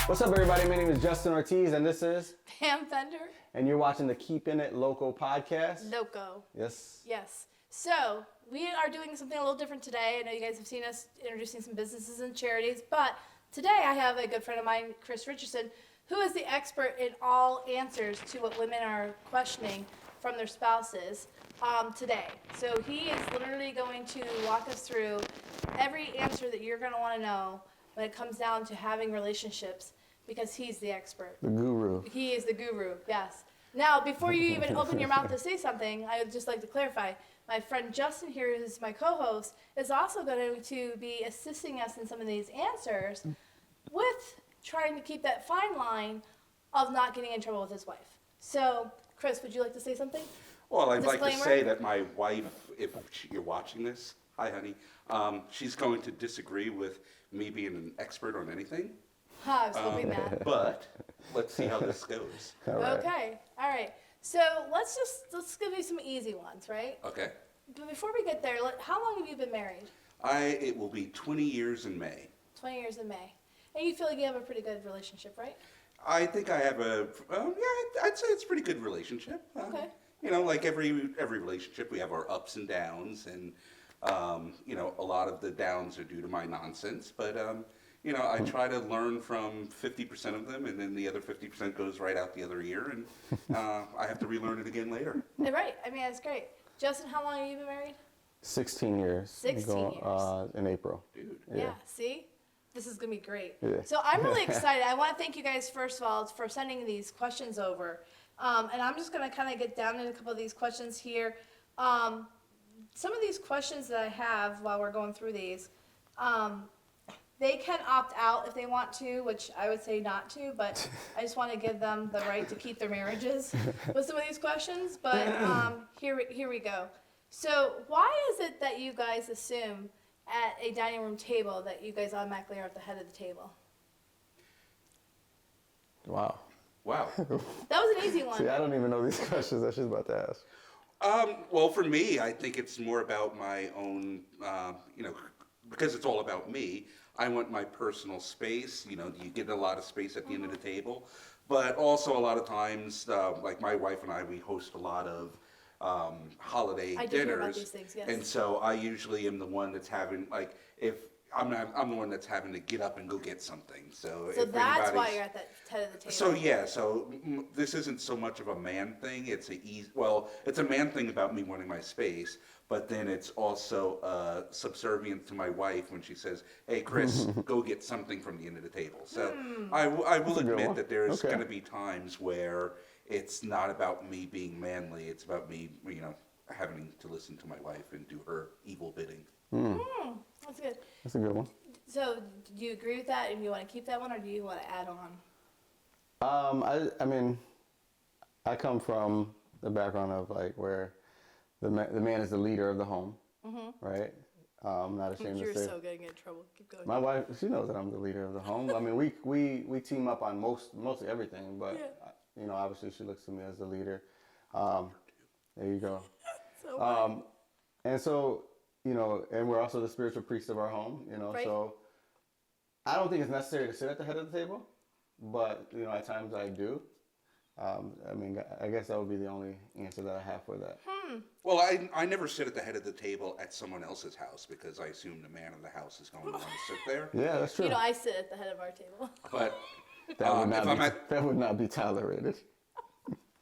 What's up, everybody? My name is Justin Ortiz, and this is Pam Fender. And you're watching the Keeping It Loco podcast. Loco. Yes. Yes. So we are doing something a little different today. I know you guys have seen us introducing some businesses and charities, but today I have a good friend of mine, Chris Richardson, who is the expert in all answers to what women are questioning from their spouses today. So he is literally going to walk us through every answer that you're going to want to know when it comes down to having relationships, because he's the expert. The guru. He is the guru, yes. Now, before you even open your mouth to say something, I would just like to clarify, my friend Justin here, who's my co-host, is also going to be assisting us in some of these answers with trying to keep that fine line of not getting in trouble with his wife. So, Chris, would you like to say something? Well, I'd like to Disclaimer? say that my wife, if you're watching this, hi honey, she's going to disagree with me being an expert on anything. I was hoping that. But let's see how this goes. All right. Okay, all right. So let's give you some easy ones, right? Okay. But before we get there, how long have you been married? It will be 20 years in May. 20 years in May. And you feel like you have a pretty good relationship, right? I think I have I'd say it's a pretty good relationship. Okay. You know, like every relationship, we have our ups and downs, and you know, a lot of the downs are due to my nonsense, but you know, I try to learn from 50% of them, and then the other 50% goes right out the other ear, and I have to relearn it again later. Right. I mean, that's great. Justin, how long have you been married? 16 years. 16 years. In April. Dude. Yeah. See? This is going to be great. Yeah. So I'm really excited. I want to thank you guys, first of all, for sending these questions over. And I'm just going to kind of get down into a couple of these questions here. Some of these questions that I have while we're going through these, they can opt out if they want to, which I would say not to, but I just want to give them the right to keep their marriages with some of these questions. But here we go. So why is it that you guys assume at a dining room table that you guys automatically are at the head of the table? Wow. Wow. That was an easy one. See, I don't even know these questions that she's about to ask. Well, for me, I think it's more about my own, you know, because it's all about me. I want my personal space. You know, you get a lot of space at the end of the table, but also a lot of times, like my wife and I, we host a lot of holiday I did dinners, hear about these things, yes. and so I usually am the one that's having, like, if I'm the one that's having to get up and go get something. So if that's why anybody's- you're at the head of the table. So yeah, so this isn't so much of a man thing. It's it's a man thing about me wanting my space, but then it's also subservient to my wife when she says, "Hey, Chris, go get something from the end of the table." So I will a good admit one. that there's Okay. going to be times where it's not about me being manly. It's about me, you know, having to listen to my wife and do her evil bidding. That's good. That's a good one. So do you agree with that? And you want to keep that one, or do you want to add on? I mean, I come from the background of like where the man is the leader of the home, right? I'm not ashamed You're to say. so good at getting in trouble. Keep going. My wife, she knows that I'm the leader of the home. I mean, we team up on mostly everything, but you know, obviously she looks to me as the leader. There you go. So funny. And so, you know, and we're also the spiritual priest of our home, you know, Right. so I don't think it's necessary to sit at the head of the table, but, you know, at times I do. I mean, I guess that would be the only answer that I have for that. Well, I never sit at the head of the table at someone else's house because I assume the man of the house is going to want to sit there. Yeah, that's true. You know, I sit at the head of our table. But that would not be tolerated.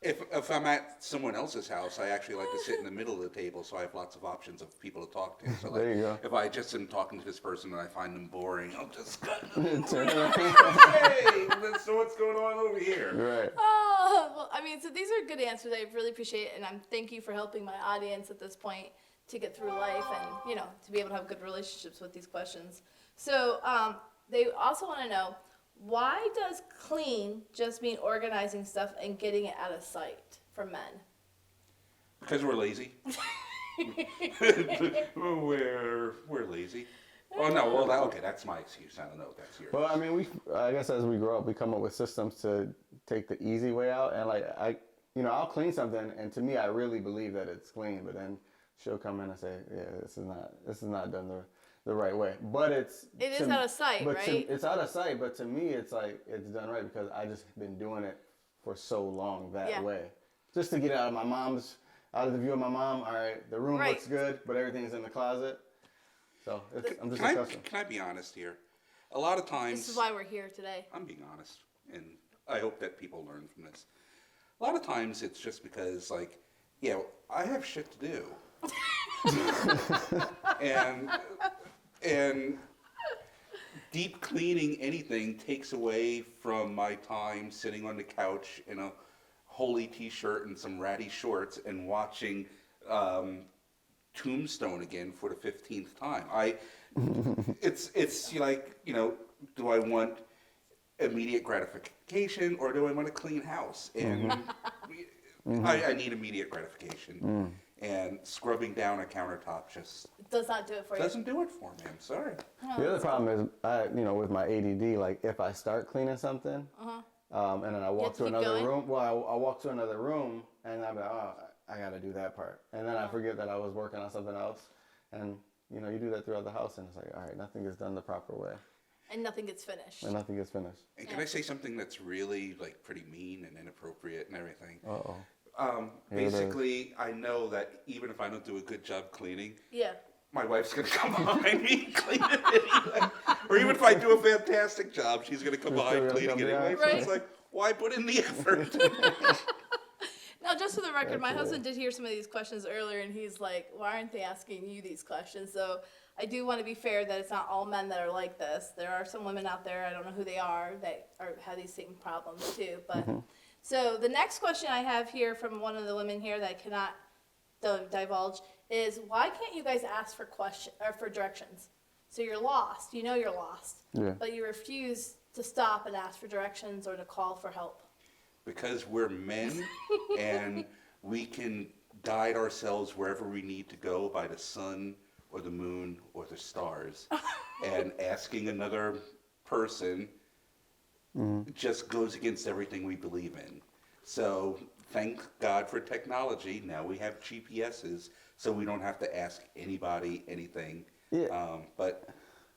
if I'm at someone else's house, I actually like to sit in the middle of the table, so I have lots of options of people to talk to. So, like, There you go. if I just am talking to this person and I find them boring, I'll just Turn around. hey, so what's going on over here? Right. Oh, well, I mean, so these are good answers. I really appreciate it, and I'm thank you for helping my audience at this point to get through life and, you know, to be able to have good relationships with these questions. So they also want to know, why does clean just mean organizing stuff and getting it out of sight for men? Because we're lazy. we're lazy. Oh no, well okay, that's my excuse. I don't know if that's yours. Well, I mean, I guess as we grow up, we come up with systems to take the easy way out, and like I'll clean something, and to me, I really believe that it's clean, but then she'll come in and say, yeah, this is not done the right way. But It is out of sight, right? It's out of sight, but to me, it's like it's done right because I just been doing it for so long that way, just to get out of the view of my mom. All right, the room looks good, but everything's in the closet. So I'm just accustomed. Can I be honest here? A lot of times, This is why we're here today. I'm being honest, and I hope that people learn from this. A lot of times, it's just because, like, yeah, I have shit to do. and deep cleaning anything takes away from my time sitting on the couch in a holey t-shirt and some ratty shorts and watching Tombstone again for the 15th time. It's like, do I want immediate gratification or do I want a clean house? And I need immediate gratification. And scrubbing down a countertop just does not do it for you. Doesn't do it for me. I'm sorry. Oh, The other problem is, with my ADD, like if I start cleaning something, and then I walk to another room. Well, I walk to another room, and I'm like, oh, I got to do that part, and then I forget that I was working on something else, and you do that throughout the house, and it's like, all right, nothing is done the proper way. And nothing gets finished. And can I say something that's really like pretty mean and inappropriate and everything? Uh-oh. Basically, I know that even if I don't do a good job cleaning, Yeah. my wife's going to come behind me and clean it anyway. Or even if I do a fantastic job, she's going to come behind cleaning it anyway. So it's like, why put in the effort? Now, just for the record, my husband did hear some of these questions earlier, and he's like, why aren't they asking you these questions? So I do want to be fair that it's not all men that are like this. There are some women out there, I don't know who they are, that have these same problems too. But so the next question I have here from one of the women here that I cannot divulge is, why can't you guys ask for directions? So you're lost. You know you're lost. Yeah. But you refuse to stop and ask for directions or to call for help. Because we're men and we can guide ourselves wherever we need to go by the sun or the moon or the stars. And asking another person just goes against everything we believe in. So thank God for technology. Now we have GPSs, so we don't have to ask anybody anything. Yeah. But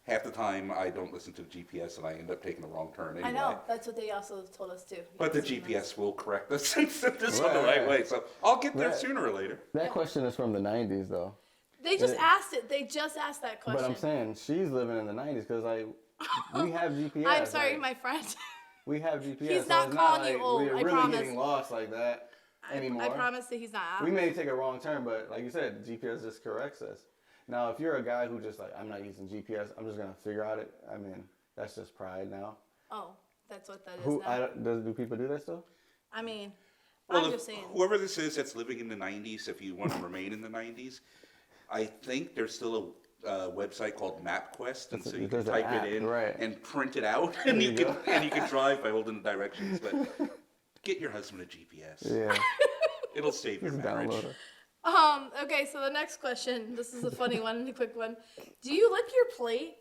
half the time I don't listen to the GPS and I end up taking the wrong turn anyway. I know. That's what they also told us too. But the GPS will correct us and send us on the right way. So I'll get there sooner or later. That question is from the 90s, though. They just asked it. They just asked that question. But I'm saying she's living in the 90s because, like, we have GPS. I'm sorry, like, my friend. We have GPS. He's so not it's calling like you old, we're I really promise. getting lost like that anymore. I promise that he's not. We may take a wrong turn, but like you said, GPS just corrects us. Now, if you're a guy who just like, I'm not using GPS, I'm just going to figure out it. I mean, that's just pride now. Oh, that's what that is now. Do people do that still? I mean, Well, I'm just saying. whoever this is that's living in the 90s, if you want to remain in the 90s, I think there's still a website called MapQuest, and so you can type it in and print it out, and you can drive by holding the directions. But get your husband a GPS. Yeah. It'll save your marriage. Download it. Okay, so the next question. This is a funny one and a quick one. Do you lick your plate?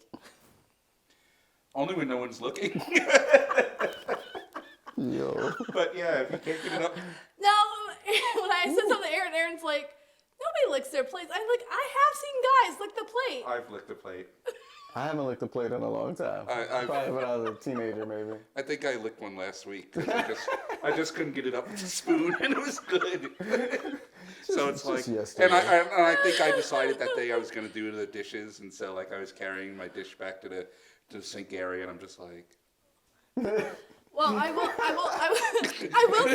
Only when no one's looking. Yo. But yeah, if you can't get it up. No, when I said something to Aaron's like, nobody licks their plates. I have seen guys lick the plate. I've licked the plate. I haven't licked a plate in a long time. Probably when I was a teenager, maybe. I think I licked one last week. 'Cause I just couldn't get it up with a spoon, and it was good. So it's like, and I think I decided that day I was going to do the dishes, and so like I was carrying my dish back to the sink area, and I'm just like. Well, I will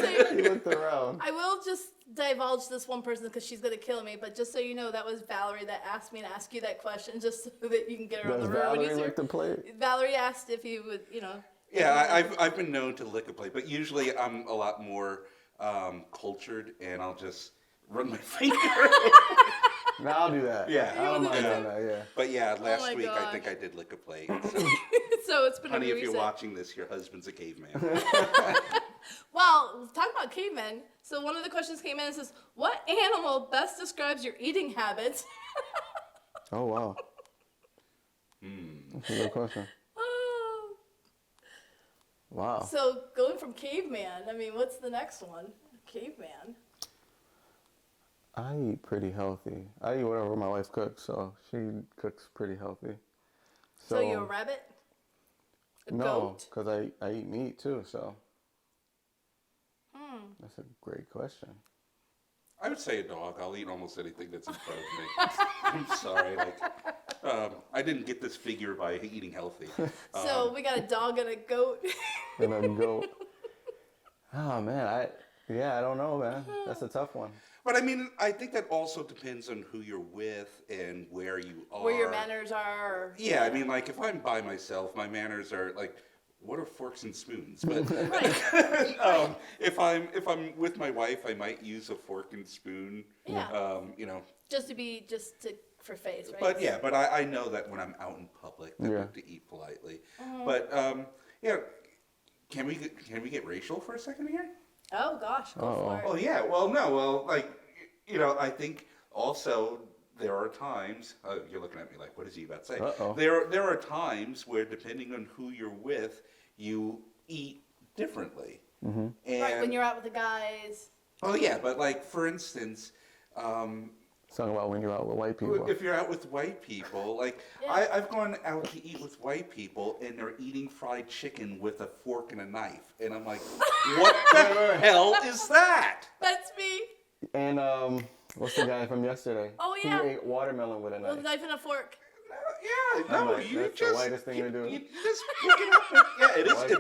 say. You looked around. I will just divulge this one person because she's gonna kill me. But just so you know, that was Valerie that asked me to ask you that question, just so that you can get her on the road. Valerie lick the plate? Valerie asked if you would, Yeah, I've been known to lick a plate, but usually I'm a lot more cultured, and I'll just run my finger. No, I'll do that. Yeah. I don't mind doing that, yeah. But yeah, last week gosh. I think I did lick a plate. So. So it's been Honey, a if you're recent. watching this, your husband's a caveman. Well, talking about cavemen. So one of the questions came in and says, "What animal best describes your eating habits?" Oh, wow. That's a good question. Wow. So going from caveman, I mean, what's the next one? Caveman. I eat pretty healthy. I eat whatever my wife cooks, so she cooks pretty healthy. So you're a rabbit? A no, goat? because I eat meat too, so. That's a great question. I would say a dog. I'll eat almost anything that's in front of me. I'm sorry, I didn't get this figure by eating healthy. So we got a dog and a goat. And a goat. Oh man, I don't know, man. That's a tough one. But I mean, I think that also depends on who you're with and where you are. Where your manners are. Or, Yeah, I mean, like if I'm by myself, my manners are like, what are forks and spoons? But if I'm with my wife, I might use a fork and spoon. Yeah. Just for face, right? But yeah, but I know that when I'm out in public, that we have to eat politely. But can we get racial for a second here? Oh gosh, go for it. Oh yeah, well no, well I think also there are times you're looking at me like, what is he about to say? Uh-oh. There are times where depending on who you're with, you eat differently. Mm-hmm. And, right, when you're out with the guys. Oh yeah, but like for instance. Talking about when you're out with white people. If you're out with white people, like I've gone out to eat with white people and they're eating fried chicken with a fork and a knife, and I'm like, what the hell is that? That's me. And what's the guy from yesterday? Oh yeah. He ate watermelon with a knife. With a knife and a fork. That's the whitest thing to do. You just pick it up. And, yeah, it is.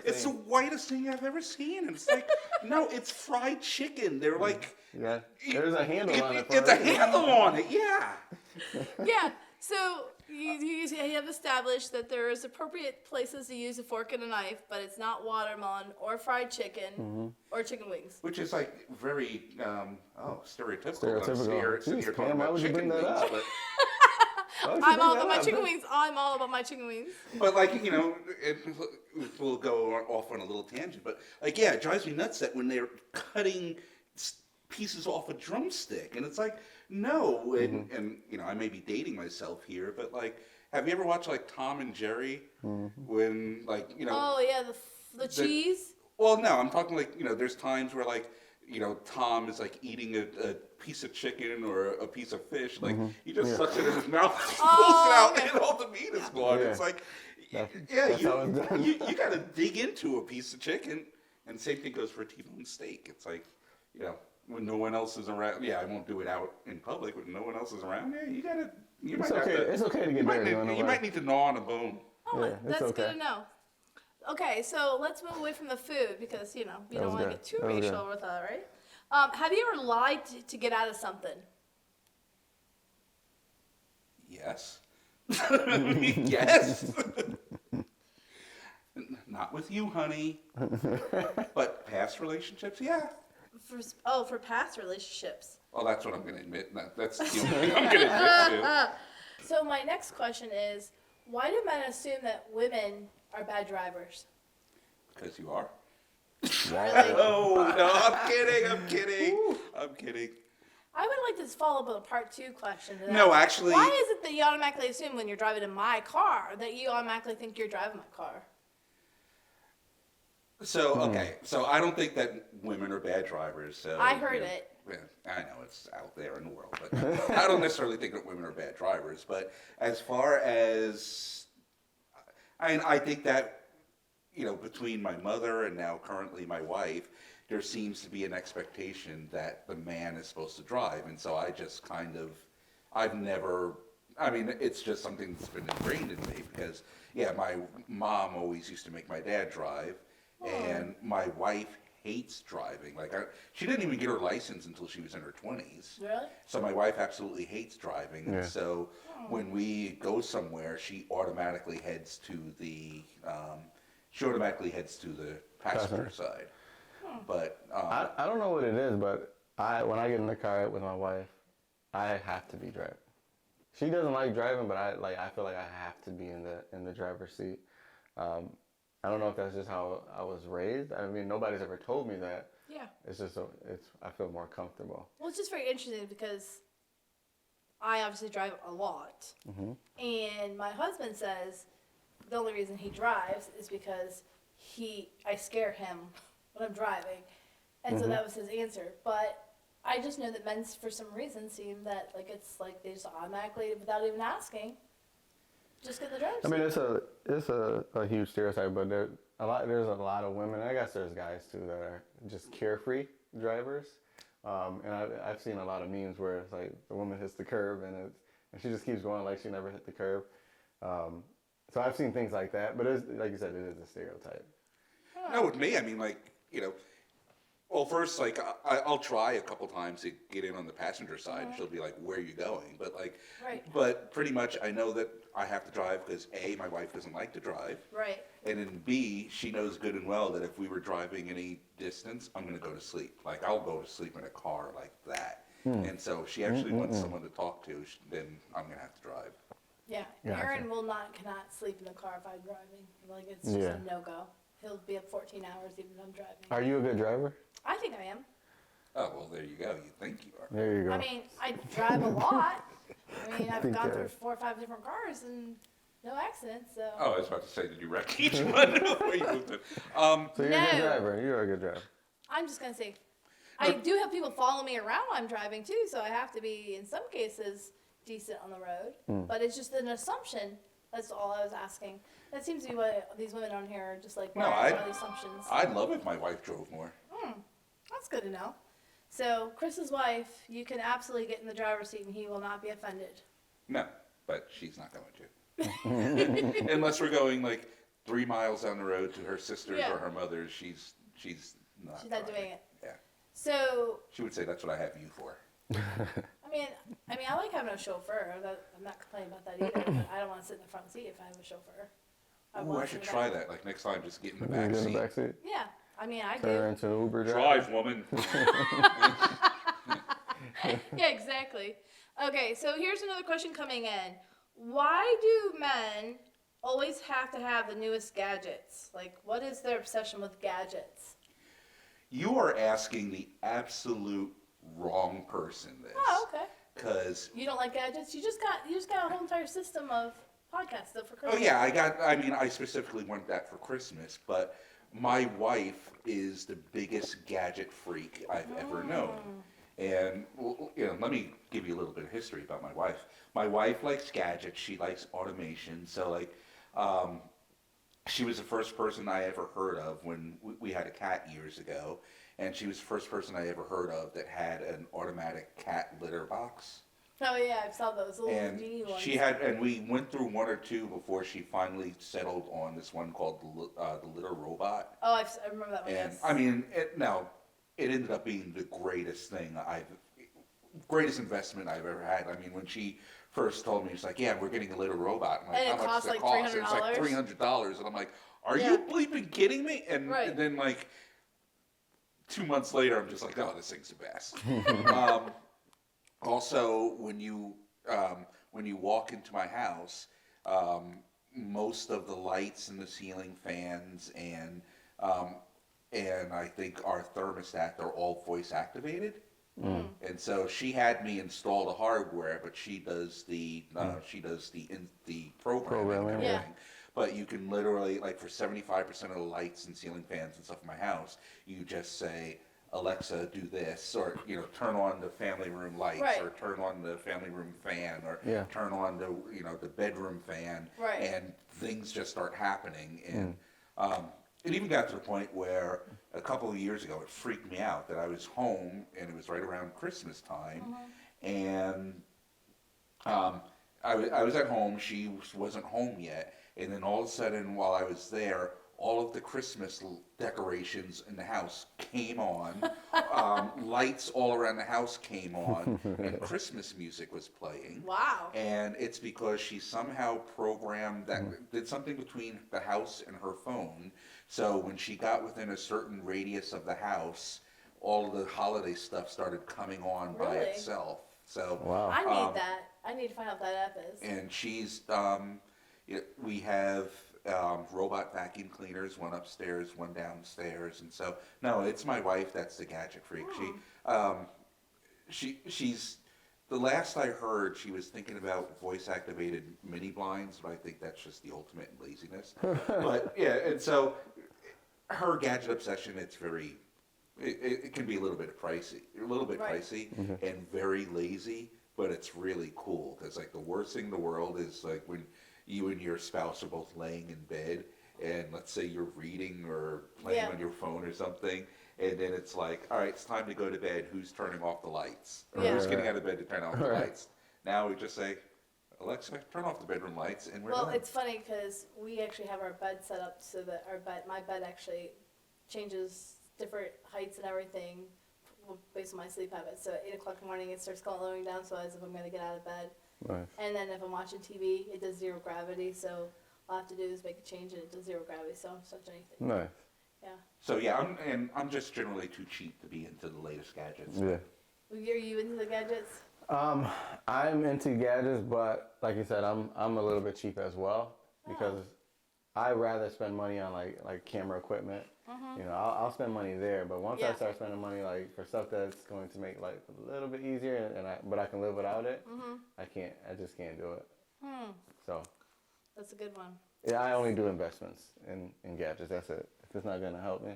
It's the seen. whitest thing I've ever seen. And it's like, no, it's fried chicken. They're like, yeah, there's a handle on it. It's a handle on it. Yeah. Yeah. So you have established that there is appropriate places to use a fork and a knife, but it's not watermelon or fried chicken or chicken wings. Which is like very stereotypical. Stereotypical. Jeez, Pam, why would you bring that up? I'm all about my chicken wings. I'm all about my chicken wings. But like, we'll go off on a little tangent, but like, yeah, it drives me nuts that when they're cutting pieces off a drumstick, and it's like, no, and I may be dating myself here, but like, have you ever watched like Tom and Jerry when like, Oh yeah, the cheese. Well, no, I'm talking like, there's times where like, Tom is like eating a piece of chicken or a piece of fish, like he just sucks it in his mouth, pulls it out, and all the meat is gone. It's like, you got to dig into a piece of chicken, and same thing goes for a T-bone steak. It's like, when no one else is around. Yeah, I won't do it out in public when no one else is around. Yeah, It's okay to get dirty. You might need to gnaw on a bone. Oh, yeah, that's okay. Good to know. Okay, so let's move away from the food because, you don't want to get too racial with that, right? Have you ever lied to get out of something? Yes. Yes. Not with you, honey. But past relationships, yeah. For past relationships. Well, that's what I'm going to admit. That's the only thing I'm going to admit to. So my next question is, why do men assume that women are bad drivers? Because you are. Really? Oh, no, I'm kidding. I would like to follow up with a part 2 question to that. No, actually. Why is it that you automatically assume when you're driving in my car that you automatically think you're driving my car? So, okay. So I don't think that women are bad drivers. So I heard it. Yeah, I know it's out there in the world, but I don't necessarily think that women are bad drivers. But as far as, I think that, between my mother and now currently my wife, there seems to be an expectation that the man is supposed to drive. And so I just it's just something that's been ingrained in me because, yeah, my mom always used to make my dad drive. And my wife hates driving. She didn't even get her license until she was in her 20s. Really? So my wife absolutely hates driving. Yeah. And so when we go somewhere, she automatically heads to the passenger side. But I don't know what it is, but when I get in the car with my wife, I have to be driving. She doesn't like driving, but I feel like I have to be in the driver's seat. I don't know if that's just how I was raised. I mean, nobody's ever told me that. Yeah. It's just I feel more comfortable. Well, it's just very interesting because I obviously drive a lot, and my husband says the only reason he drives is because I scare him when I'm driving, and so that was his answer. But I just know that men, for some reason, seem that like it's like they just automatically, without even asking, just get the driver's seat. I mean, it's a huge stereotype, but there's a lot of women. I guess there's guys too that are just carefree drivers. And I've seen a lot of memes where it's like the woman hits the curb and she just keeps going like she never hit the curb. So I've seen things like that, but like you said, it is a stereotype. No, with me, I mean, like, you know, well, first, like, I'll try a couple times to get in on the passenger side. She'll be like, where are you going? But, like, but pretty much I know that I have to drive because, A, my wife doesn't like to drive. Right. And then, B, she knows good and well that if we were driving any distance, I'm going to go to sleep. Like, I'll go to sleep in a car like that. And so if she actually wants someone to talk to, then I'm going to have to drive. Yeah. Gotcha. Aaron cannot sleep in the car if I'm driving. Like, it's just a no-go. He'll be up 14 hours even if I'm driving. Are you a good driver? I think I am. Oh, well, there you go. You think you are. There you go. I mean, I drive a lot. I mean, I've think gone that- through 4 or 5 different cars and no accidents, so. Oh, I was about to say, did you wreck each one before you moved it? So you're a No. good driver. You're a good driver. I'm just going to say, I do have people follow me around while I'm driving too, so I have to be, in some cases, decent on the road. But it's just an assumption. That's all I was asking. That seems to be what these women on here are just like, No, all the assumptions. I'd love if my wife drove more. That's good to know. So, Chris's wife, you can absolutely get in the driver's seat and he will not be offended. No, but she's not going to. Unless we're going like 3 miles down the road to her sister's or her mother's, she's not. She's not driving. doing it. Yeah. So, She would say that's what I have you for. I mean, I like having a chauffeur. I'm not complaining about that either. But I don't want to sit in the front seat if I have a chauffeur. Ooh, I should try that. Like next time, just get in the You back get in seat. the back seat. Yeah, I mean, I Turn her do. into an Uber driver. Drive, woman. Yeah, exactly. Okay, so here's another question coming in. Why do men always have to have the newest gadgets? Like, what is their obsession with gadgets? You are asking the absolute wrong person this. Oh, okay. Because You don't like gadgets? You just got a whole entire system of podcasts stuff for Christmas. oh yeah, I specifically want that for Christmas, but my wife is the biggest gadget freak I've ever known. And well, you know, let me give you a little bit of history about my wife. My wife likes gadgets. She likes automation. So like, she was the first person I ever heard of when we had a cat years ago, and she was the first person I ever heard of that had an automatic cat litter box. Oh yeah, I saw those little And genie ones. and we went through 1 or 2 before she finally settled on this one called the litter robot. Oh, I remember that one. And Yes. I mean, it ended up being the greatest investment I've ever had. I mean, when she first told me, she's like, "Yeah, we're getting a litter robot." I'm like, And it "How much costs does it like cost?" It's like $300. $300, and I'm like, "Are Yeah. you bleeping kidding me?" And, Right. and then like 2 months later, I'm just like, "Oh, this thing's the best." Also, when you walk into my house, most of the lights and the ceiling fans and I think our thermostat are all voice activated. And so she had me install the hardware, but she does the programming and Yeah. everything. But you can literally, like, for 75% of the lights and ceiling fans and stuff in my house, you just say, "Alexa, do this," or turn on the family room lights, Right. or turn on the family room fan, or Yeah. turn on the bedroom fan, Right. and things just start happening. And it even got to the point where a couple of years ago it freaked me out that I was home and it was right around Christmas time, and I was at home. She wasn't home yet, and then all of a sudden, while I was there, all of the Christmas decorations in the house came on. Lights all around the house came on, and Christmas music was playing. Wow. And it's because she somehow programmed that, did something between the house and her phone. So when she got within a certain radius of the house, all of the holiday stuff started coming on by Really? itself. So Wow. I need that. I need to find out what that app is. and she's we have robot vacuum cleaners, one upstairs, one downstairs, and so no, it's my wife that's the gadget freak. She's the last I heard, she was thinking about voice activated mini blinds, but I think that's just the ultimate in laziness. But yeah, and so her gadget obsession, it's very it can be a little bit pricey, and very lazy, but it's really cool because like the worst thing in the world is like when you and your spouse are both laying in bed, and let's say you're reading or playing on your phone or something, and then it's like, all right, it's time to go to bed. Who's turning off the lights? Or who's getting out of bed to turn off the lights? Now we just say, Alexa, turn off the bedroom lights, and we're done. Well, it's funny because we actually have our bed set up so that my bed actually changes different heights and everything based on my sleep habits. So at 8 o'clock in the morning, it starts glowing down, so as if I'm going to get out of bed. Nice. And then if I'm watching TV, it does zero gravity, so all I have to do is make a change and it does zero gravity, so I don't touch anything. Nice. Yeah. So I'm just generally too cheap to be into the latest gadgets. Yeah. Are you into the gadgets? I'm into gadgets, but like you said, I'm a little bit cheap as well because I rather spend money on like camera equipment. You know, I'll spend money there, but once I start spending money like for stuff that's going to make life a little bit easier, but I can live without it, I just can't do it. So That's a good one. yeah, I only do investments in gadgets. That's it. If it's not gonna help me.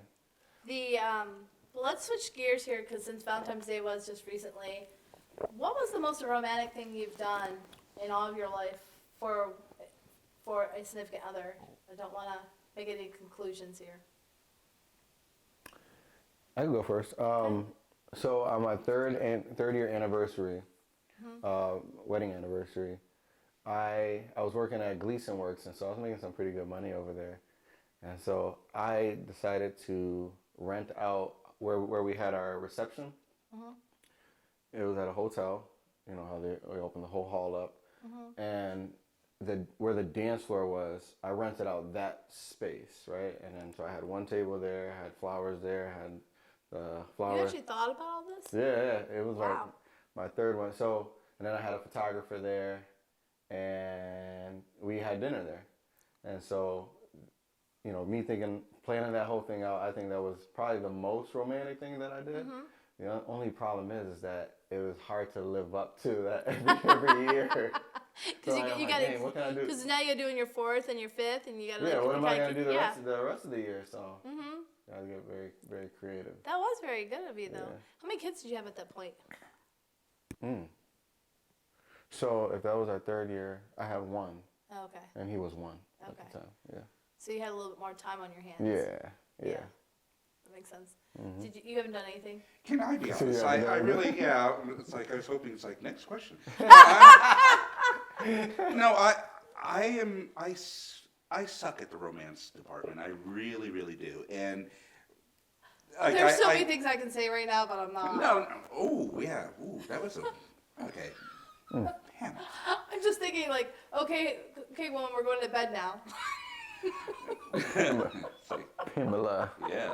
Let's switch gears here because since Valentine's Day was just recently, what was the most romantic thing you've done in all of your life for a significant other? I don't want to make any conclusions here. I can go first. So on my third year anniversary, wedding anniversary, I was working at Gleason Works, and so I was making some pretty good money over there. And so I decided to rent out where we had our reception. It was at a hotel. You know how they open the whole hall up, and where the dance floor was, I rented out that space, right? And then so I had one table there, I had flowers there, I had flowers. You actually thought about all this? Yeah, it was like my third one. So, and then I had a photographer there, and we had dinner there. And so, you know, me planning that whole thing out, I think that was probably the most romantic thing that I did. The only problem is that it was hard to live up to that every year. Because so you got to. what can I do? Because now you're doing your fourth and your fifth, and you got to. Yeah, what am I gonna do the rest of the year? So. Gotta get very, very creative. That was very good of you, though. Yeah. How many kids did you have at that point? So if that was our third year, I had one. Oh, okay. And he was one at the time. Yeah. So you had a little bit more time on your hands. Yeah. That makes sense. Did you haven't done anything? Can I be honest? I really, it's like I was hoping it's like, next question. No, I suck at the romance department. I really, really do. And like, there's so many things I can say right now, but I'm not. No. Oh, yeah. Ooh, that was okay. Damn. I'm just thinking like, okay, woman, we're going to bed now. Pamela. Yeah.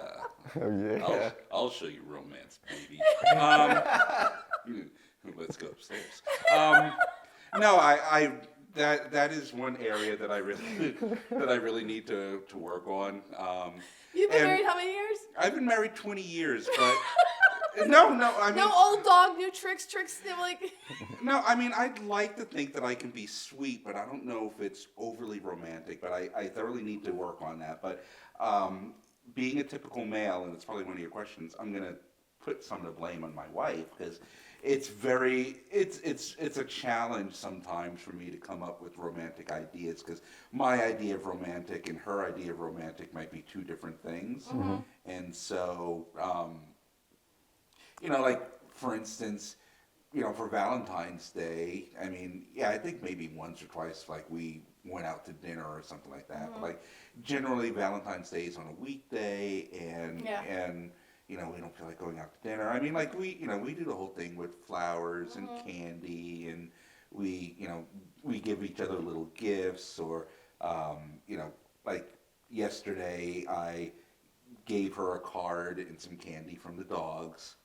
Oh, yeah. I'll show you romance, baby. Let's go upstairs. No, that is one area that I really need to work on. You've been married how many years? I've been married 20 years, but no, I mean, no old dog, new tricks, like. No, I mean, I'd like to think that I can be sweet, but I don't know if it's overly romantic. But I thoroughly need to work on that. But being a typical male, and it's probably one of your questions, I'm gonna put some of the blame on my wife because it's a challenge sometimes for me to come up with romantic ideas because my idea of romantic and her idea of romantic might be two different things. And so, you know, like for instance, you know, for Valentine's Day, I mean, yeah, I think maybe once or twice, like we went out to dinner or something like that. But like generally Valentine's Day is on a weekday and you know, we don't feel like going out to dinner. I mean, like we do the whole thing with flowers and candy, and we give each other little gifts, or, you know, like yesterday I gave her a card and some candy from the dogs.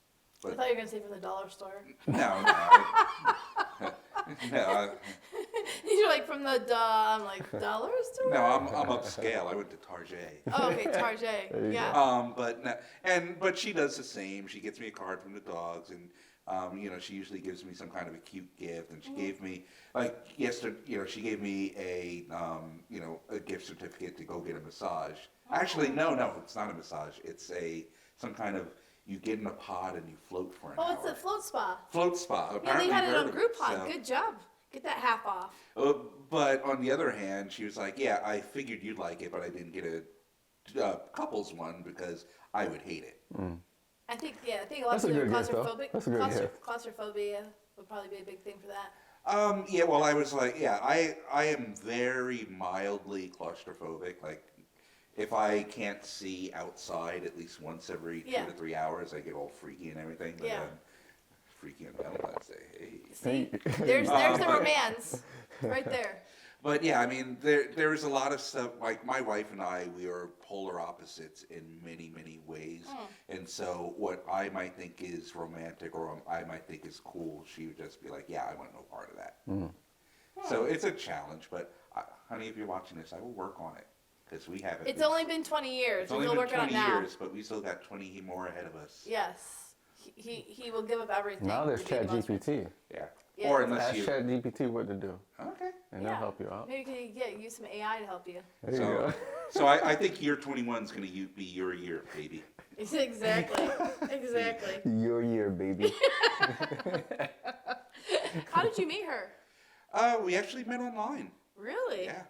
But I thought you were going to say from the dollar store. No. No. You're like from the I'm like dollar store. No, I'm upscale. I went to Target. Oh, okay, Target. Yeah. But she does the same. She gets me a card from the dogs, and you know, she usually gives me some kind of a cute gift. And she gave me, like yesterday, you know, she gave me a a gift certificate to go get a massage. Actually, no, it's not a massage. It's some kind of you get in a pod and you float for an Oh, hour. it's a float spa. Float spa. Yeah, Apparently they had it on heard of Groupon. so- Good job. Get that half off. But on the other hand, she was like, yeah, I figured you'd like it, but I didn't get a couples one because I would hate it. I think a lot That's of a people are good gift, though. claustrophobic. That's a good gift. Claustrophobia would probably be a big thing for that. Yeah, well, I was like, yeah, I am very mildly claustrophobic. Like, if I can't see outside at least once every 2 to 3 hours, I get all freaky and everything. But freaky on Valentine's Day, hey. See, there's the romance right there. But yeah, I mean, there is a lot of stuff, like my wife and I, we are polar opposites in many, many ways. And so what I might think is romantic or I might think is cool, she would just be like, yeah, I want no part of that. So it's a challenge, but honey, if you're watching this, I will work on it. Because we haven't. It's only been 20 years. It's only We'll been work on it 20 now. years, but we still got 20 more ahead of us. Yes. He will give up everything. Now there's to be the most- ChatGPT. Yeah. Yeah. Or unless Ask you. ChatGPT what to do, Okay. and they'll help you out. Maybe you could use some AI to help you. There you go. So I think year 21 is going to be your year, baby. Exactly. Exactly. Your year, baby. How did you meet her? We actually met online. Really? Yeah.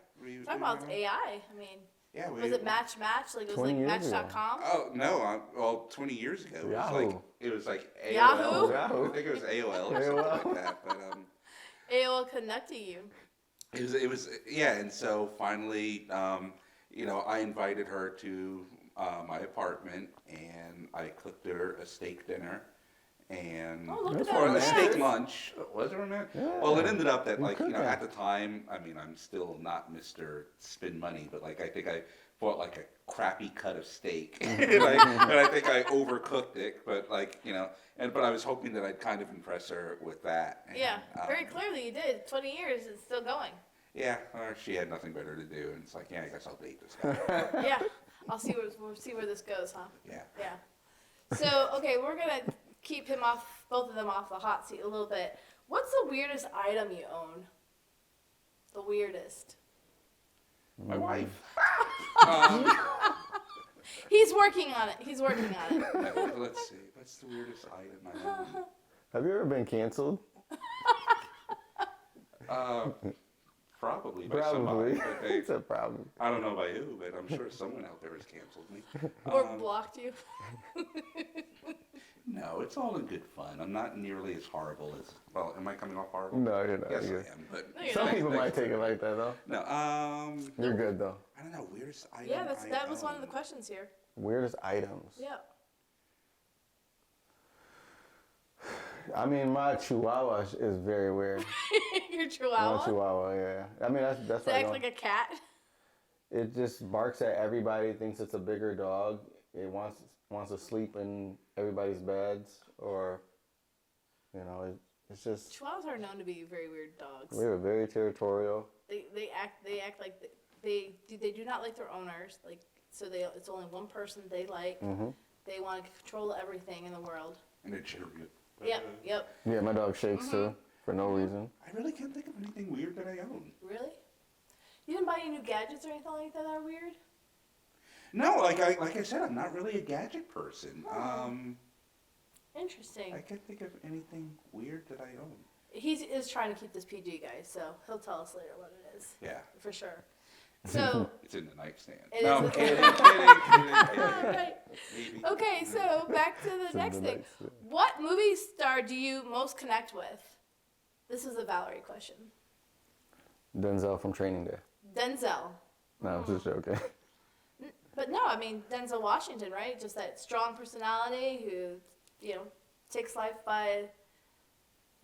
Talk about AI. I mean, Yeah. was it match? Like it was 20 like years ago. match.com? Oh no! Well, 20 years ago, Yahoo. it was like AOL. Yahoo? Yahoo. I think it was AOL or something like that. But AOL connected you. it was yeah. And so finally, I invited her to my apartment, and I cooked her a steak dinner. And Oh, look at for that a steak romance. lunch, was it romantic? Yeah. Well, it ended up that You at could the time, I mean, I'm still not Mr. Spend Money, but I think I bought a crappy cut of steak, and I think I overcooked it, but but I was hoping that I'd kind of impress her with that. And, Yeah, very clearly you did. 20 years, it's still going. Yeah, or she had nothing better to do, and it's like, yeah, I guess I'll date this guy. Yeah, we'll see where this goes, huh? Yeah. Yeah. So, okay, we're gonna keep both of them off the hot seat a little bit. What's the weirdest item you own? The weirdest. My wife. He's working on it. No, let's see. What's the weirdest item I own? Have you ever been canceled? Probably by Probably. somebody. But It's a problem. I don't know by who, but I'm sure someone out there has canceled me. Or blocked you. No, it's all in good fun. I'm not nearly as horrible as. Well, am I coming off horrible? No, you're not. Yes, You're- I am. But No, you're Some not. people might take it like that, though. no. You're good, though. I don't know. Weirdest item. Yeah, that I was one of the own. questions here. Weirdest items. Yeah. I mean, my chihuahua is very weird. Your My chihuahua? chihuahua, yeah. I mean, that's Does it like act like a cat? it just barks at everybody. Thinks it's a bigger dog. It wants to sleep in everybody's beds, or it's just Chihuahuas are known to be very weird dogs. we're very territorial. They act like they do not like their owners. It's only one person they like. Mm-hmm. They want to control everything in the world. And it should be. Yep. Yeah, my dog shakes too for no reason. I really can't think of anything weird that I own. Really? You didn't buy any new gadgets or anything like that are weird? No, like I said, I'm not really a gadget person. Interesting. I can't think of anything weird that I own. He is trying to keep this PG, guys, so he'll tell us later what it is. Yeah. For sure. So, It's in the nightstand. It No, is I'm in- kidding. right. Maybe. Okay, so back to the next thing. What movie star do you most connect with? This is a Valerie question. Denzel from Training Day. Denzel. No, I'm just joking. But no, I mean, Denzel Washington, right? Just that strong personality who, takes life by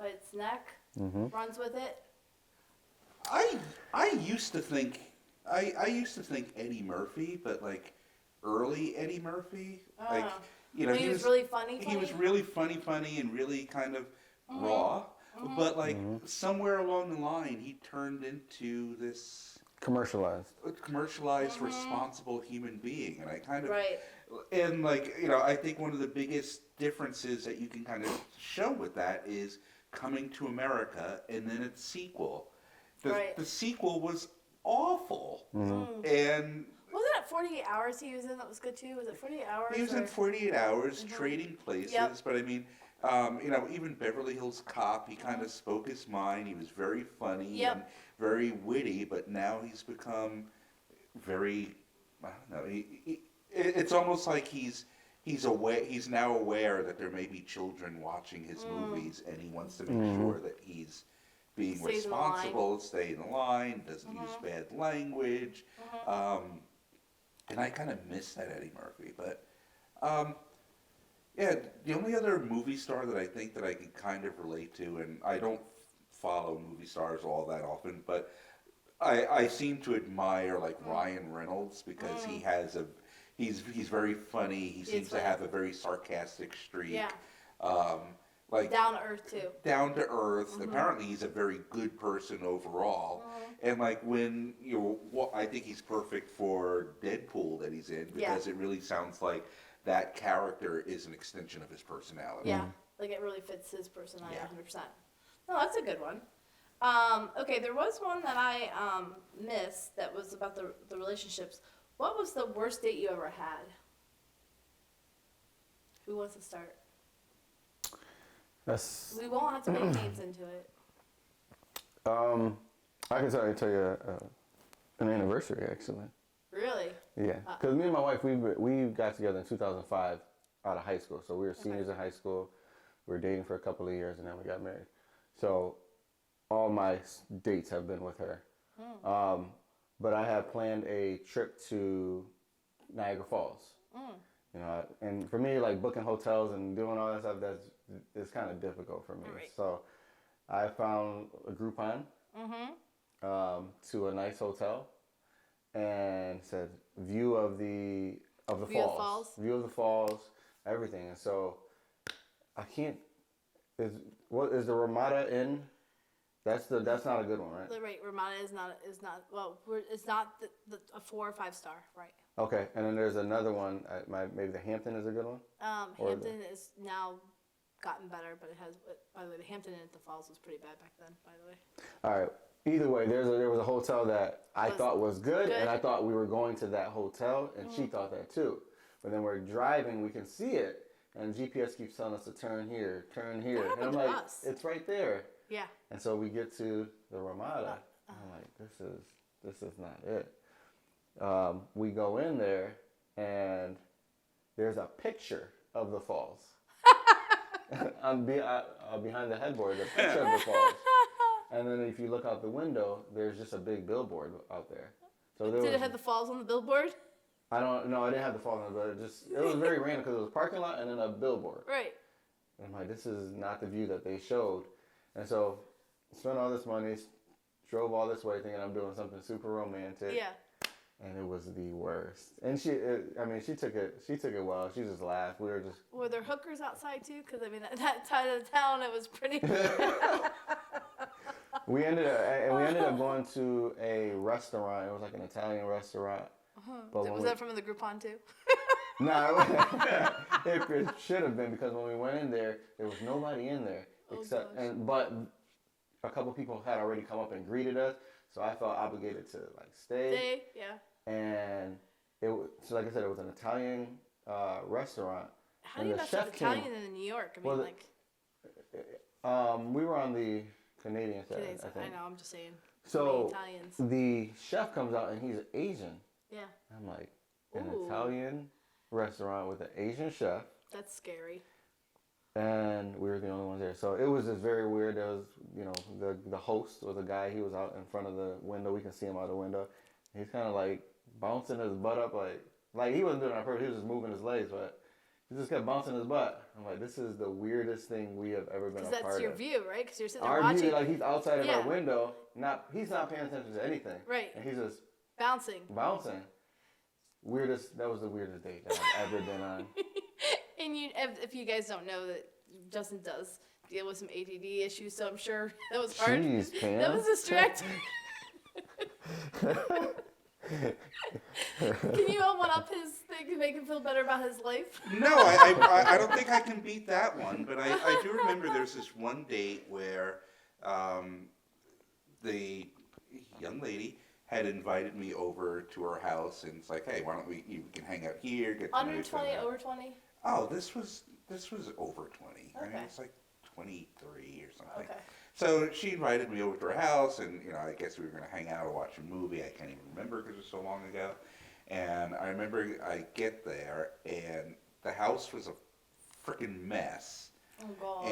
its neck, runs with it. I used to think Eddie Murphy, but early Eddie Murphy, When he was really funny. He was really funny and really kind of raw. But somewhere along the line, he turned into this Commercialized. responsible human being, and I kind of Right. and I think one of the biggest differences that you can kind of show with that is Coming to America and then its sequel. The sequel was awful, and Wasn't it that 48 Hours he was in that was good too? Was it 48 Hours? He was in 48 Hours, Trading Places, Yep. but I mean, even Beverly Hills Cop, he kind of spoke his mind. He was very funny Yep. and very witty, but now he's become very, I don't know, it's almost like he's now aware that there may be children watching his movies, and he wants to make sure that he's being Stays in the responsible, stay in the line, doesn't use bad language. And I kind of miss that Eddie Murphy. But, yeah, the only other movie star that I think that I can kind of relate to, and I don't follow movie stars all that often, but I seem to admire, like, Ryan Reynolds, because he's very funny. He seems to have a very sarcastic streak. Yeah. Like Down to earth too. Down to earth. Apparently, he's a very good person overall. And like when I think he's perfect for Deadpool that he's in, because it really sounds like that character is an extension of his personality. Yeah, like it really fits his personality 100%. No, that's a good one. Okay, there was one that I missed that was about the relationships. What was the worst date you ever had? Who wants to start? We won't have to make names into it. I can tell you an anniversary, actually. Really? Yeah, because me and my wife, we got together in 2005 out of high school. So we were seniors in high school. We were dating for a couple of years, and then we got married. So all my dates have been with her. But I have planned a trip to Niagara Falls. You know, and for me, like booking hotels and doing all that stuff, it's kind of difficult for me. Right. So I found a Groupon to a nice hotel, and said view of the falls, view of the falls, everything. And so I can't. Is the Ramada Inn? That's not a good one, right? Right, Ramada is not. Well, it's not a 4 or 5 star, right? Okay, and then there's another one. Maybe the Hampton is a good one. Hampton is now gotten better, but it has. By the way, the Hampton Inn at the Falls was pretty bad back then. By the way. All right. Either way, there was a hotel that I thought was good, and I thought we were going to that hotel, and she thought that too. But then we're driving, we can see it, and GPS keeps telling us to turn here, and I'm like, it's right there. Yeah. And so we get to the Ramada. I'm like, this is not it. We go in there, and there's a picture of the falls. Behind the headboard, a picture of the falls. And then if you look out the window, there's just a big billboard out there. So Did it have the falls on the billboard? I didn't have the falls on it, but it was very random because it was a parking lot and then a billboard. Right. And I'm like, this is not the view that they showed. And so spent all this money, drove all this way thinking I'm doing something super romantic. Yeah. And it was the worst. And she took it well. She just laughed. We were just. Were there hookers outside too? Because I mean, that side of the town, it was pretty. We ended up going to a restaurant. It was like an Italian restaurant. But was that from the Groupon too? No, it should have been, because when we went in there was nobody in there but a couple people had already come up and greeted us, so I felt obligated to like stay. Yeah. And so like I said, it was an Italian restaurant. How do you mess up Italian in New York? I mean, we were on the Canadian side, I think. I know, I'm just saying. So Italians. the chef comes out and he's Asian. Yeah. I'm like, an Italian restaurant with an Asian chef. That's scary. And we were the only ones there. So it was just very weird. There was, the host was a guy. He was out in front of the window. We can see him out the window. He's kind of like bouncing his butt up like he wasn't doing it on purpose. He was just moving his legs, but he just kept bouncing his butt. I'm like, this is the weirdest thing we have ever been a part of. Because that's your view, right? Because you're sitting there our watching. View, like he's outside of our window. He's not paying attention to anything. Right. And he's just bouncing. That was the weirdest date that I've ever been on. And if you guys don't know, that Justin does deal with some ADD issues, so I'm sure that was hard. Jeez, Pam. That was distracting. Can you one up his thing to make him feel better about his life? No, I don't think I can beat that one, but I do remember there's this one date where the young lady had invited me over to her house, and it's like, hey, why don't you can hang out here, get to know Under each 20, other. over 20? Oh, this was over 20. I mean, Okay. it's like 23 or something. Okay. So she invited me over to her house, and I guess we were going to hang out or watch a movie. I can't even remember because it was so long ago. And I remember I get there, and the house was a freaking mess. Oh, God.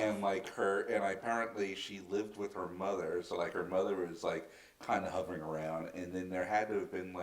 And apparently she lived with her mother, so like her mother was like kind of hovering around, and then there had to have been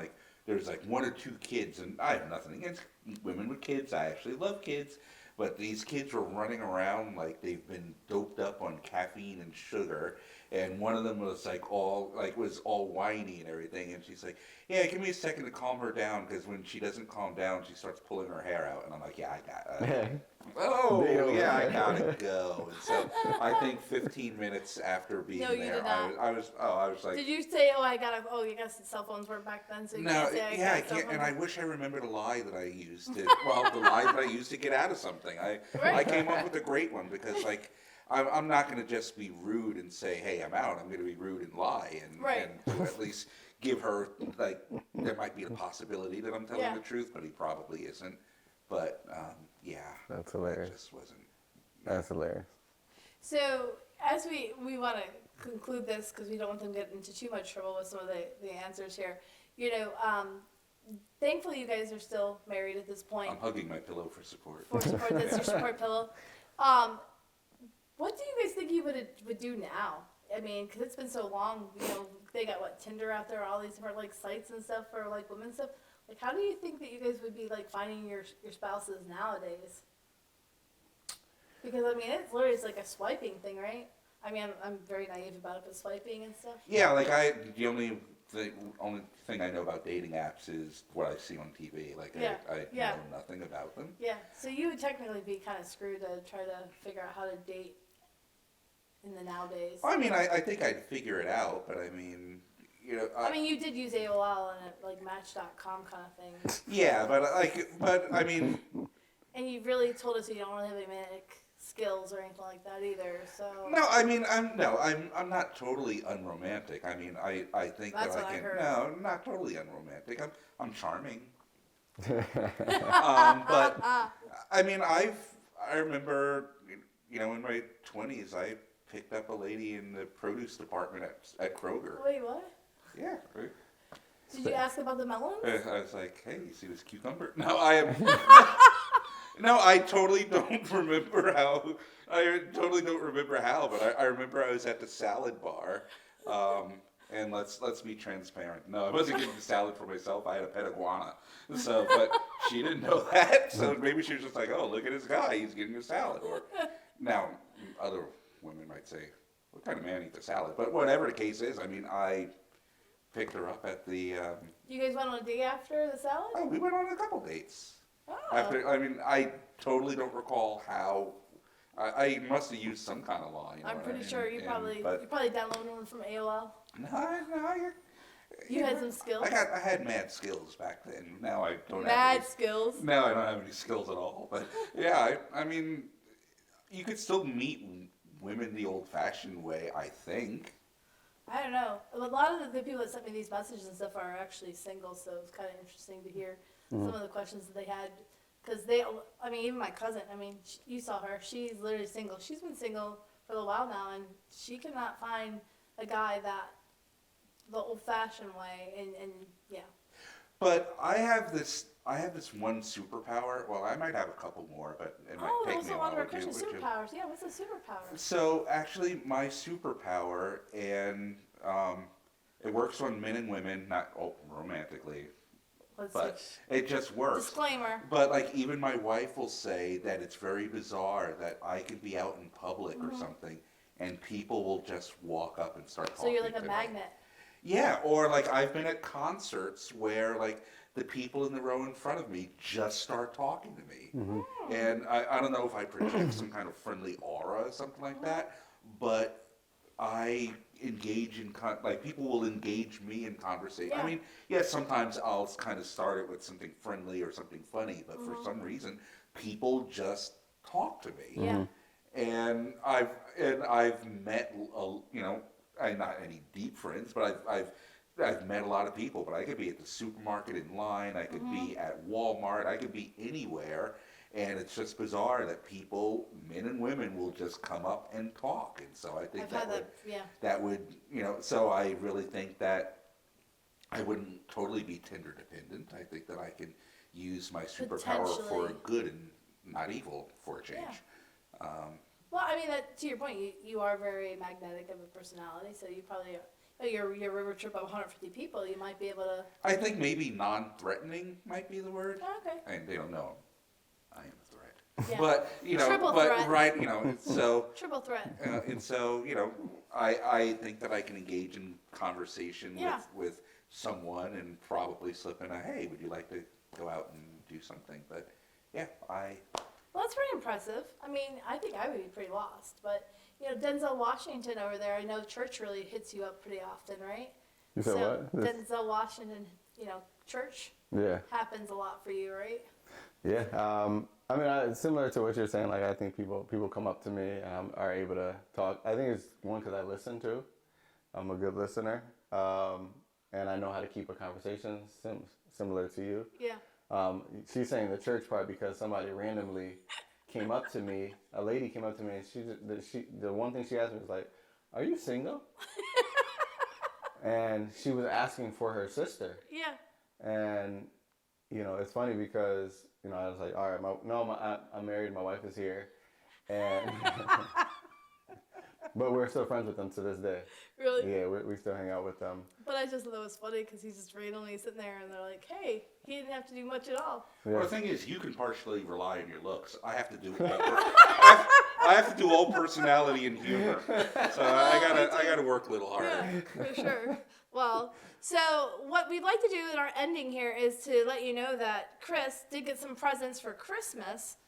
there was like 1 or 2 kids, and I have nothing against women with kids. I actually love kids. But these kids were running around like they've been doped up on caffeine and sugar, and one of them was all whiny and everything, and she's like, "Yeah, give me a second to calm her down, because when she doesn't calm down, she starts pulling her hair out." And I'm like, "Yeah, I got it." I gotta go. And so I think 15 minutes after being No, you there, did not. I was like, Did you say, I guess cell phones weren't back then, so you no, can't say yeah, I got cell can't, and phones? I wish I remembered a lie that I used to. Well, the lie that I used to get out of something. I came up with a great one, because I'm not going to just be rude and say, "Hey, I'm out." I'm going to be rude and lie, and to at least give her there might be a possibility that I'm telling the truth, but he probably isn't. But yeah, That's hilarious. It just wasn't. That's hilarious. So, as we want to conclude this, because we don't want them to get into too much trouble with some of the answers here, thankfully you guys are still married at this point. I'm hugging my pillow for support. That's your support pillow. What do you guys think you would do now? I mean, because it's been so long, they got Tinder out there, all these different sites and stuff for women's stuff. How do you think that you guys would be finding your spouses nowadays? Because it's literally like a swiping thing, right? I mean, I'm very naive about it, but swiping and stuff. Yeah, the only thing I know about dating apps is what I see on TV. I know nothing about them. Yeah, so you would technically be kind of screwed to try to figure out how to date in the nowadays. I mean, I think I'd figure it out, but I mean, you did use AOL and Match.com kind of thing. Yeah, but I mean. And you really told us you don't really have any romantic skills or anything like that either. So. No, I mean, I'm not totally unromantic. I mean, I think That's that what I I can. heard. No, not totally unromantic. I'm charming. But I mean, I remember, in my 20s, I picked up a lady in the produce department at Kroger. Wait, what? Yeah. Right. Did you ask about the melons? I was like, "Hey, you see this cucumber?" No, I am. No, I totally don't remember how. I totally don't remember how, but I remember I was at the salad bar, and let's be transparent. No, I wasn't getting the salad for myself. I had a pet iguana, but she didn't know that. So maybe she was just like, "Oh, look at this guy. He's getting a salad." Or now other women might say, "What kind of man eats a salad?" But whatever the case is, I mean, I picked her up at the. You guys went on a date after the salad? Oh, we went on a couple dates. Oh. I totally don't recall how. I must have used some kind of line. I'm pretty sure you probably downloaded one from AOL. No. You had some skills. I had mad skills back then. Now I don't. Mad skills. Now I don't have any skills at all. But yeah, I mean, you could still meet women the old-fashioned way, I think. I don't know. A lot of the people that sent me these messages and stuff are actually single, so it's kind of interesting to hear some of the questions that they had. Because even my cousin, you saw her. She's literally single. She's been single for a while now, and she cannot find a guy that the old-fashioned way, and yeah. But I have this one superpower. Well, I might have a couple more, but it might take me a while. Superpowers. Yeah, what's the superpower? So actually, my superpower, and it works on men and women, not romantically, but it just works. Disclaimer. But even my wife will say that it's very bizarre that I can be out in public or something, and people will just walk up and start talking. So you're like a magnet. Yeah, or I've been at concerts where the people in the row in front of me just start talking to me. Mm-hmm. And I don't know if I project some kind of friendly aura or something like that, but I engage in, people will engage me in conversation. Yeah. I mean, yes, sometimes I'll kind of start it with something friendly or something funny, but for some reason, people just talk to me. Yeah. And I've met, not any deep friends, but I've I've met a lot of people, but I could be at the supermarket in line, I could be at Walmart, I could be anywhere, and it's just bizarre that people, men and women, will just come up and talk, and so I think that would, so I really think that I wouldn't totally be Tinder dependent. I think that I can use my superpower for good and not evil for a change. Yeah. Well, I mean, to your point, you are very magnetic of a personality, so you probably your river trip of 150 people, you might be able to. I think maybe non-threatening might be the word. Oh, okay. And they don't know I am a threat. Yeah. But Triple threat. right, so Triple threat. and so I think that I can engage in conversation with someone and probably slip in a, hey, would you like to go out and do something? But yeah, Well, that's pretty impressive. I mean, I think I would be pretty lost, but Denzel Washington over there, I know church really hits you up pretty often, right? You said what? Denzel Washington, church happens a lot for you, right? Yeah. I mean, similar to what you're saying, like I think people come up to me and are able to talk. I think it's one because I listen too. I'm a good listener, and I know how to keep a conversation similar to you. Yeah. She's saying the church part because somebody randomly came up to me. A lady came up to me, and the one thing she asked me was like, "Are you single?" And she was asking for her sister. Yeah. And it's funny because I was like, all right, I'm married, my wife is here, and but we're still friends with them to this day. Really? Yeah, we still hang out with them. But I just thought it was funny because he's just randomly sitting there and they're like, hey, he didn't have to do much at all. Yeah. Well, the thing is, you can partially rely on your looks. I have to do I have to do all personality and humor, so I gotta work a little harder. Yeah, for sure. Well, so what we'd like to do in our ending here is to let you know that Chris did get some presents for Christmas,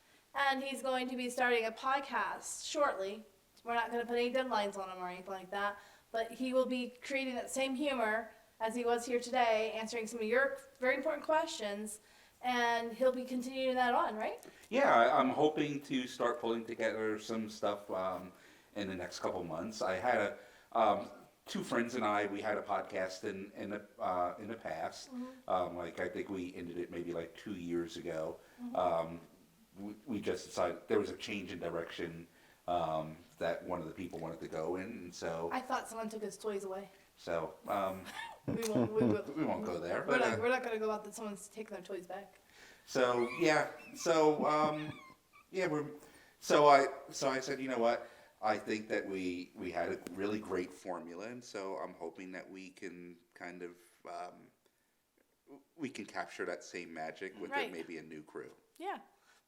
and he's going to be starting a podcast shortly. We're not going to put any deadlines on him or anything like that, but he will be creating that same humor as he was here today, answering some of your very important questions, and he'll be continuing that on, right? Yeah, I'm hoping to start pulling together some stuff in the next couple months. I had two friends and we had a podcast in the past. Mm-hmm. I think we ended it maybe 2 years ago. Mm-hmm. We just decided there was a change in direction that one of the people wanted to go in, and so I thought someone took his toys away. So we won't go there. We're not going to go out that someone's taking their toys back. So yeah, so I said, you know what? I think that we had a really great formula, and so I'm hoping that we can kind of we can capture that same magic with maybe a new crew. Yeah.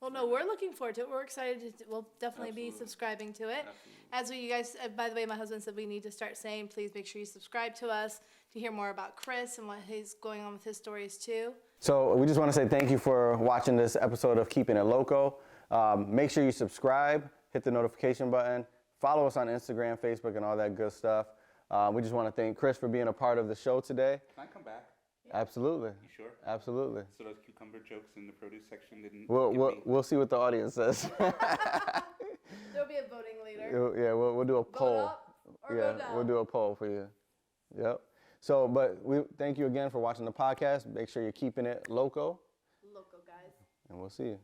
Well, no, we're looking forward to it. We're excited. We'll definitely be subscribing to it. Absolutely. You guys, by the way, my husband said we need to start saying, please make sure you subscribe to us to hear more about Chris and what he's going on with his stories too. So we just want to say thank you for watching this episode of Keeping It Loco. Make sure you subscribe, hit the notification button, follow us on Instagram, Facebook, and all that good stuff. We just want to thank Chris for being a part of the show today. Can I come back? Absolutely. You sure? Absolutely. So those cucumber jokes in the produce section didn't. We'll see what the audience says. There'll be a voting later. Yeah, we'll do a poll. Vote up or go down. We'll do a poll for you. Yep. So, but we thank you again for watching the podcast. Make sure you're keeping it loco. Loco, guys. And we'll see you.